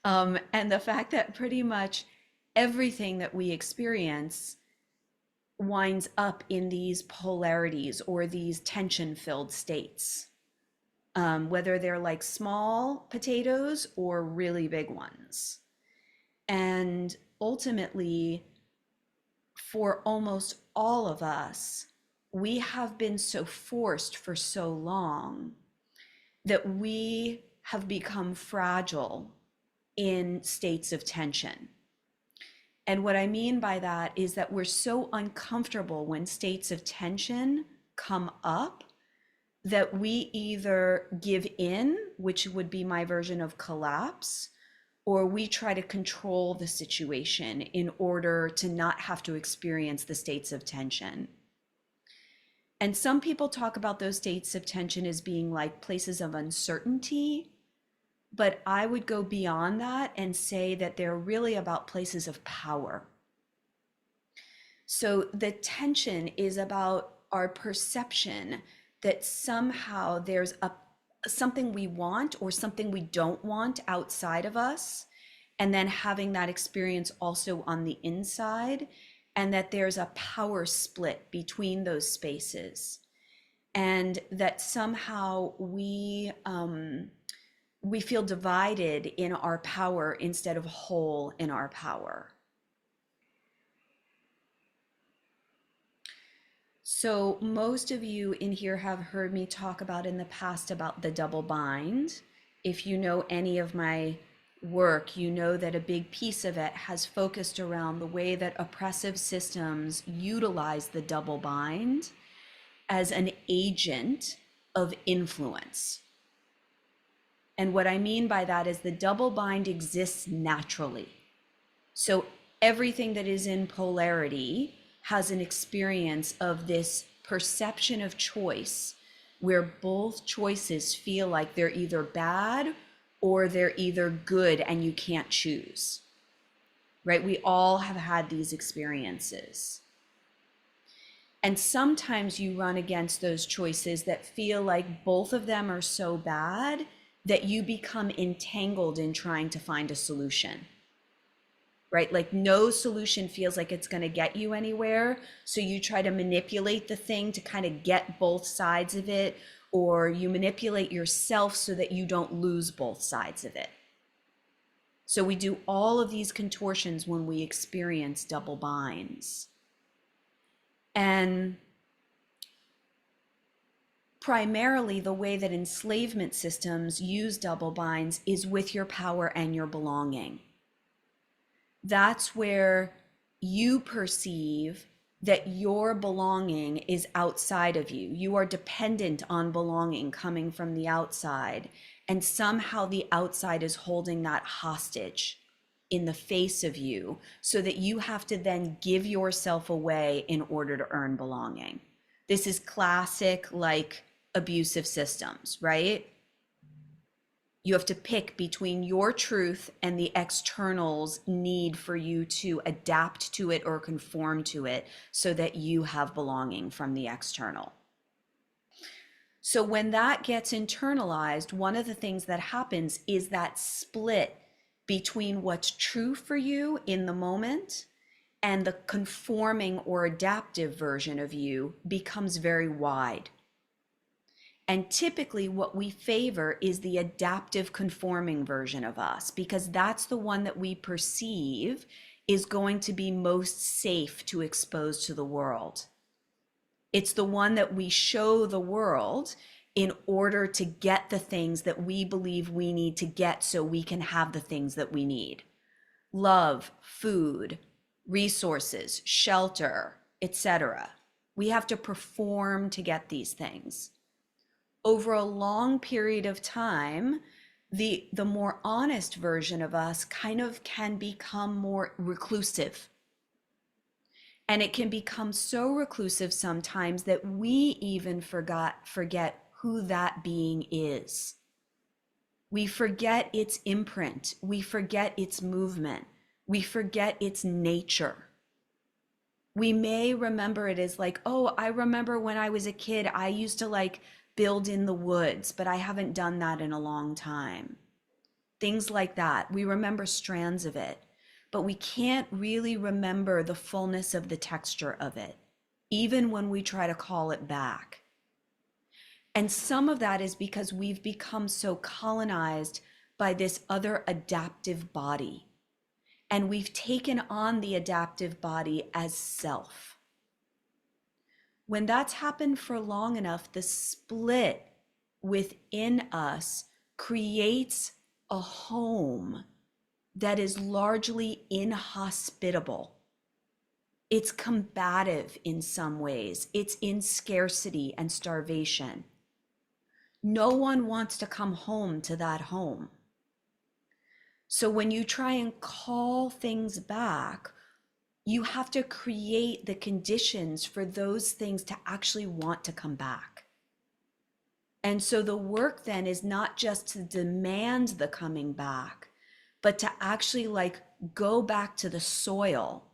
And the fact that pretty much everything that we experience winds up in these polarities or these tension filled states, whether they're like small potatoes or really big ones. And ultimately, for almost all of us, we have been so forced for so long that we have become fragile in states of tension. And what I mean by that is that we're so uncomfortable when states of tension come up that we either give in, which would be my version of collapse, or we try to control the situation in order to not have to experience the states of tension. And some people talk about those states of tension as being like places of uncertainty, but I would go beyond that and say that they're really about places of power. So the tension is about our perception that somehow there's a something we want or something we don't want outside of us, and then having that experience also on the inside, and that there's a power split between those spaces, and that somehow we feel divided in our power instead of whole in our power. So most of you in here have heard me talk about in the past about the double bind. If you know any of my work, you know that a big piece of it has focused around the way that oppressive systems utilize the double bind as an agent of influence. And what I mean by that is the double bind exists naturally. So everything that is in polarity has an experience of this perception of choice where both choices feel like they're either bad or they're either good and you can't choose, right? We all have had these experiences. And sometimes you run against those choices that feel like both of them are so bad that you become entangled in trying to find a solution, right? Like no solution feels like it's going to get you anywhere. So you try to manipulate the thing to kind of get both sides of it, or you manipulate yourself so that you don't lose both sides of it. So we do all of these contortions when we experience double binds. And primarily the way that enslavement systems use double binds is with your power and your belonging. That's where you perceive that your belonging is outside of you. You are dependent on belonging coming from the outside, and somehow the outside is holding that hostage in the face of you, so that you have to then give yourself away in order to earn belonging. This is classic, like, abusive systems, right? You have to pick between your truth and the external's need for you to adapt to it or conform to it so that you have belonging from the external. So when that gets internalized, one of the things that happens is that split between what's true for you in the moment and the conforming or adaptive version of you becomes very wide. And typically what we favor is the adaptive conforming version of us, because that's the one that we perceive is going to be most safe to expose to the world. It's the one that we show the world in order to get the things that we believe we need to get so we can have the things that we need. Love, food, resources, shelter, etc. We have to perform to get these things. Over a long period of time, the more honest version of us kind of can become more reclusive. And it can become so reclusive sometimes that we even forget who that being is. We forget its imprint. We forget its movement. We forget its nature. We may remember it as like, oh, I remember when I was a kid, I used to like build in the woods, but I haven't done that in a long time. things like that. We remember strands of it, but we can't really remember the fullness of the texture of it, even when we try to call it back. And some of that is because we've become so colonized by this other adaptive body. And we've taken on the adaptive body as self. When that's happened for long enough, the split within us creates a home that is largely inhospitable. It's combative in some ways. It's in scarcity and starvation. No one wants to come home to that home. So when you try and call things back, you have to create the conditions for those things to actually want to come back. And so the work then is not just to demand the coming back, but to actually like go back to the soil,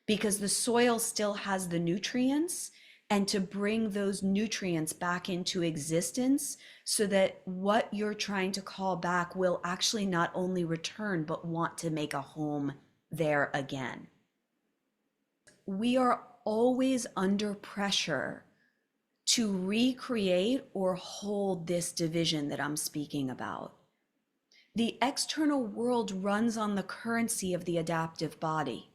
because the soil still has the nutrients, and to bring those nutrients back into existence so that what you're trying to call back will actually not only return, but want to make a home there again. We are always under pressure to recreate or hold this division that I'm speaking about. The external world runs on the currency of the adaptive body,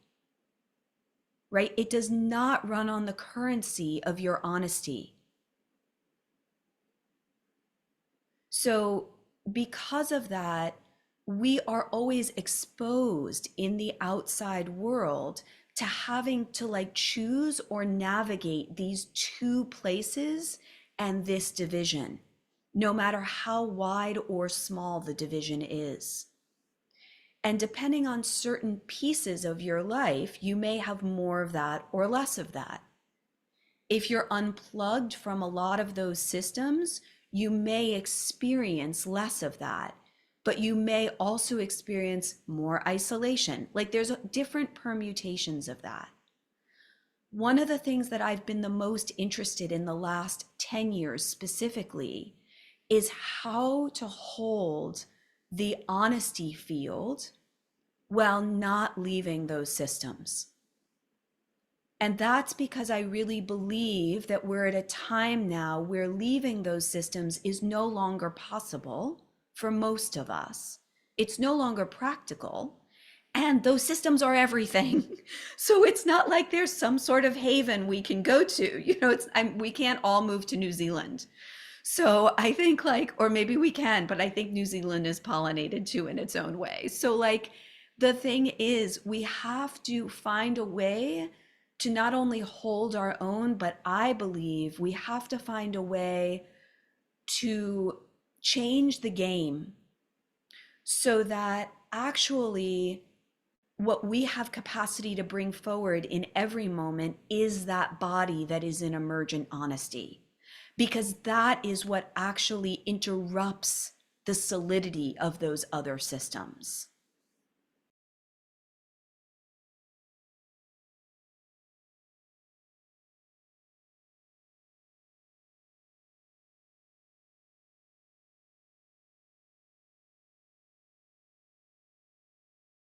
right? It does not run on the currency of your honesty. So because of that, we are always exposed in the outside world to having to like choose or navigate these two places and this division, no matter how wide or small the division is. And depending on certain pieces of your life, you may have more of that or less of that. If you're unplugged from a lot of those systems, you may experience less of that, but you may also experience more isolation. Like there's different permutations of that. One of the things that I've been the most interested in the last 10 years specifically is how to hold the honesty field while not leaving those systems. And that's because I really believe that we're at a time now where leaving those systems is no longer possible for most of us. It's no longer practical. And those systems are everything. So it's not like there's some sort of haven we can go to. You know, we can't all move to New Zealand. So I think like, or maybe we can, but I think New Zealand is pollinated too in its own way. So like, the thing is, we have to find a way to not only hold our own, but I believe we have to find a way to change the game so that actually what we have capacity to bring forward in every moment is that body that is in emergent honesty, because that is what actually interrupts the solidity of those other systems.